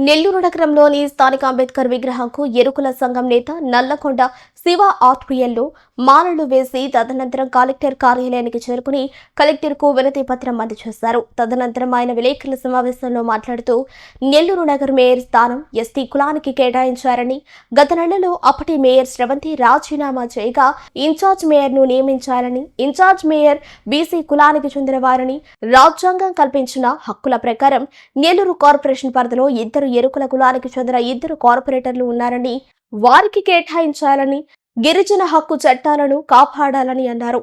నెల్లూరు నగరంలోని స్థానిక అంబేద్కర్ విగ్రహంకు ఎరుకుల సంఘం నేత నల్లకొండ శివ ఆధ్వర్యంలో మాలలు వేసి తదనంతరం కలెక్టర్ కార్యాలయానికి చేరుకుని కలెక్టర్కు వినతి పత్రం అందజేశారు. తదనంతరం ఆయన విలేకరుల సమావేశంలో మాట్లాడుతూ నెల్లూరు నగర్ మేయర్ స్థానం ఎస్టీ కులానికి కేటాయించారని, గత నెలలో అప్పటి మేయర్ శ్రవంతి రాజీనామా చేయగా ఇన్ఛార్జ్ మేయర్ను నియమించాలని, ఇన్ఛార్జ్ మేయర్ బీసీ కులానికి చెందిన వారని, రాజ్యాంగం కల్పించిన హక్కుల ప్రకారం నెల్లూరు కార్పొరేషన్ పరిధిలో ఎరుకుల కులానికి చెందిన 2 కార్పొరేటర్లు ఉన్నారని, వారికి కేటాయించాలని, గిరిజన హక్కు చట్టాలను కాపాడాలని అన్నారు.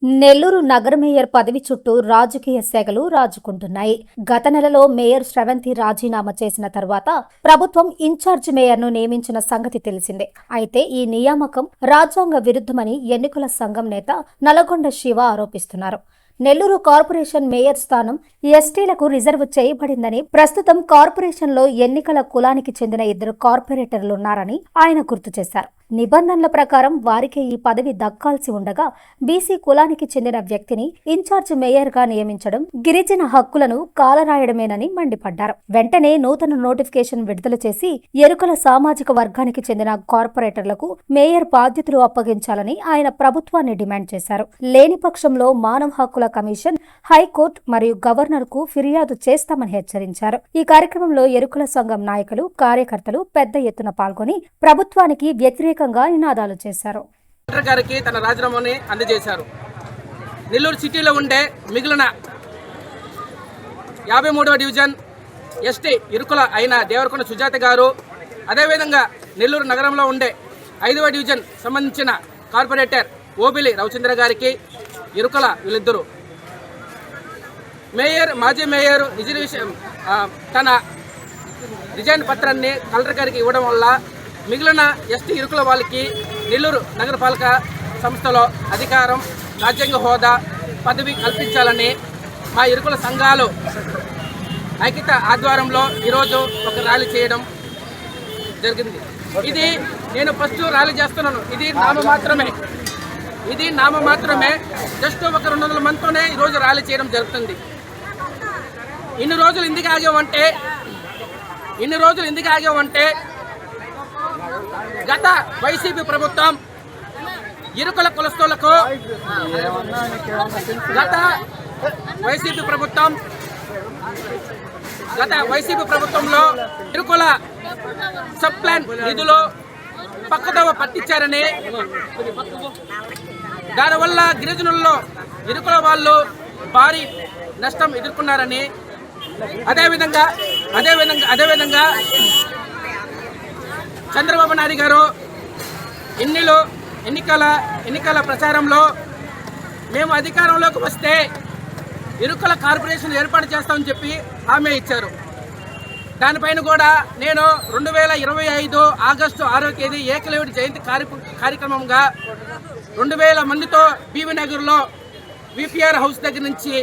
నెల్లూరు నగర మేయర్ పదవి చుట్టూ రాజకీయ శాఖలు రాజుకుంటున్నాయి. గత నెలలో మేయర్ శ్రవంతి రాజీనామా చేసిన తర్వాత ప్రభుత్వం ఇన్ఛార్జ్ మేయర్ను నియమించిన సంగతి తెలిసిందే. అయితే ఈ నియామకం రాజ్యాంగ విరుద్ధమని ఎన్నికల సంఘం నేత నల్లగొండ శివ ఆరోపిస్తున్నారు. నెల్లూరు కార్పొరేషన్ మేయర్ స్థానం ఎస్టీలకు రిజర్వ్ చేయబడిందని, ప్రస్తుతం కార్పొరేషన్లో ఎన్నికల కులానికి చెందిన 2 కార్పొరేటర్లున్నారని ఆయన గుర్తు చేశారు. నిబంధనల ప్రకారం వారికే ఈ పదవి దక్కాల్సి ఉండగా బీసీ కులానికి చెందిన వ్యక్తిని ఇన్ఛార్జ్ మేయర్గా నియమించడం గిరిజన హక్కులను కాలరాయడమేనని మండిపడ్డారు. వెంటనే నూతన నోటిఫికేషన్ విడుదల చేసి ఎరుకల సామాజిక వర్గానికి చెందిన కార్పొరేటర్లకు మేయర్ బాధ్యతలు అప్పగించాలని ఆయన ప్రభుత్వాన్ని డిమాండ్ చేశారు. లేని పక్షంలో మానవ హక్కుల కమిషన్, హైకోర్టు మరియు గవర్నర్కు ఫిర్యాదు చేస్తామని హెచ్చరించారు. ఈ కార్యక్రమంలో ఎరుకల సంఘం నాయకులు, కార్యకర్తలు పెద్ద ఎత్తున పాల్గొని ప్రభుత్వానికి వ్యతిరేకంగా నినాదాలు చేశారు. గారికి తన రాజీనామాని అందజేశారు. నెల్లూరు సిటీలో ఉండే మిగిలిన 53వ డివిజన్ ఎస్టీ ఇరుకుల అయిన దేవరకొండ సుజాత గారు, అదేవిధంగా నెల్లూరు నగరంలో ఉండే 5వ డివిజన్ సంబంధించిన కార్పొరేటర్ ఓబిలి రవిచంద్ర గారికి ఇరుకుల వీళ్ళిద్దరూ మాజీ మేయర్ తన రిజైన్ పత్రాన్ని కలెక్టర్ గారికి ఇవ్వడం వల్ల మిగిలిన ఎస్టీ ఇరుకుల వాళ్ళకి నెల్లూరు నగరపాలక సంస్థలో అధికారం, రాజ్యాంగ హోదా, పదవి కల్పించాలని మా ఇరుకుల సంఘాలు ఐక్యత ఆధ్వర్యంలో ఈరోజు ఒక ర్యాలీ చేయడం జరిగింది. ఇది నేను ఫస్ట్ ర్యాలీ చేస్తున్నాను. ఇది నామ మాత్రమే. జస్ట్ ఒక 200 మందితోనే ఈరోజు ర్యాలీ చేయడం జరుగుతుంది. ఇన్ని రోజులు ఎందుకు ఆగామంటే గత వైసీపీ ప్రభుత్వం ఇరుకుల కులస్తులకు గత వైసీపీ ప్రభుత్వంలో ఇరుకుల సబ్ ప్లాన్ నిధులు పక్కదోవ పట్టించారని, దానివల్ల గిరిజనుల్లో ఇరుకుల వాళ్ళు భారీ నష్టం ఎదుర్కొన్నారని, అదేవిధంగా చంద్రబాబు నాయుడు గారు ఎన్నికల ప్రచారంలో మేము అధికారంలోకి వస్తే ఇరుకుల కార్పొరేషన్ ఏర్పాటు చేస్తామని చెప్పి హామీ ఇచ్చారు. దానిపైన కూడా నేను 2025 ఆగస్టు 6వ తేదీ ఏకలవ్యుడి జయంతి కార్యక్రమంగా 2000 మందితో బీవీ నగర్లో విపిఆర్ హౌస్ దగ్గర నుంచి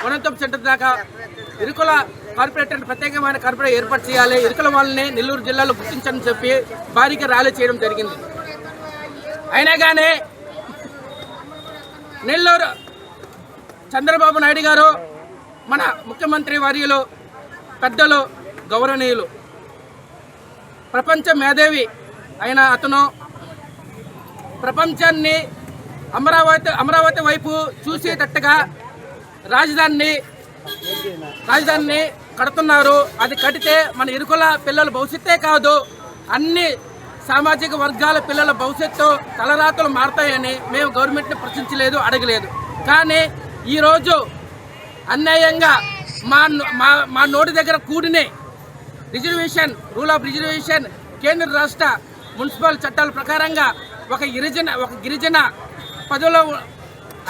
వనంతం సెంటర్ దాకా ఇరుకుల కార్పొరేటర్ ప్రత్యేకమైన కార్పొరేట్ ఏర్పాటు చేయాలి, ఇరుకుల వాళ్ళని నెల్లూరు జిల్లాలో గుర్తించని చెప్పి భారీగా ర్యాలీ చేయడం జరిగింది. అయినా కానీ నెల్లూరు చంద్రబాబు నాయుడు గారు, మన ముఖ్యమంత్రి వర్యులు, పెద్దలు, గౌరవనీయులు, ప్రపంచ మేధావి అయిన అతను ప్రపంచాన్ని అమరావతి వైపు చూసేటట్టుగా రాజధానిని కడుతున్నారు. అది కడితే మన ఇరుకుల పిల్లల భవిష్యత్తే కాదు, అన్ని సామాజిక వర్గాల పిల్లల భవిష్యత్తు తలరాతలు మారతాయని మేము గవర్నమెంట్ని ప్రశ్నించలేదు, అడగలేదు. కానీ ఈరోజు అన్యాయంగా మా నోటి దగ్గర కూడిన రూల్ ఆఫ్ రిజర్వేషన్ కేంద్ర రాష్ట్ర మున్సిపల్ చట్టాల ప్రకారంగా ఒక గిరిజన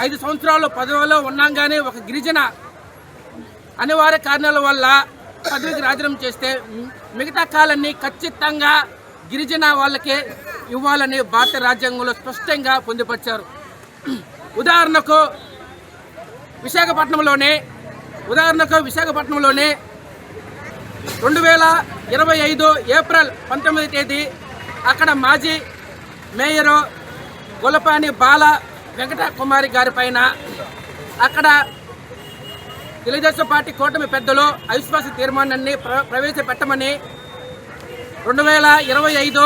5 సంవత్సరాలు పదవిలో ఉన్నాం, కానీ ఒక గిరిజన అనివార్య కారణాల వల్ల పదవికి రాజీనామా చేస్తే మిగతా కాలాన్ని ఖచ్చితంగా గిరిజన వాళ్ళకే ఇవ్వాలని భారత రాజ్యాంగంలో స్పష్టంగా పొందుపరిచారు. ఉదాహరణకు విశాఖపట్నంలోనే 2025 ఏప్రిల్ 19వ తేదీ అక్కడ మాజీ మేయరు గొల్లపాని బాల వెంకట కుమారి గారి పైన అక్కడ తెలుగుదేశం పార్టీ కూటమి పెద్దలు అవిశ్వాస తీర్మానాన్ని ప్రవేశపెట్టమని 2025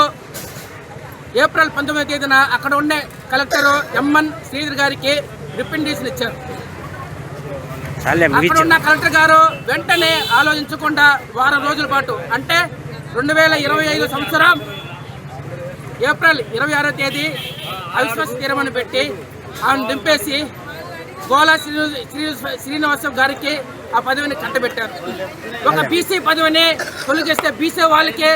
ఏప్రిల్ 19వ తేదీన అక్కడ ఉండే కలెక్టర్ ఎంఎన్ శ్రీధర్ గారికి రిప్రజెంటేషన్ ఇచ్చారు. అక్కడ ఉన్న కలెక్టర్ గారు వెంటనే ఆలోచించకుండా వారం రోజుల పాటు అంటే 2025 సంవత్సరం ఏప్రిల్ 26వ తేదీ అవిశ్వాస తీర్మానం పెట్టి ఆమెను దింపేసి గోలా శ్రీనివాసరావు గారికి ఆ పదవిని కట్టబెట్టారు. ఒక బీసీ పదవిని తొలగిస్తే బీసీ వాళ్ళకే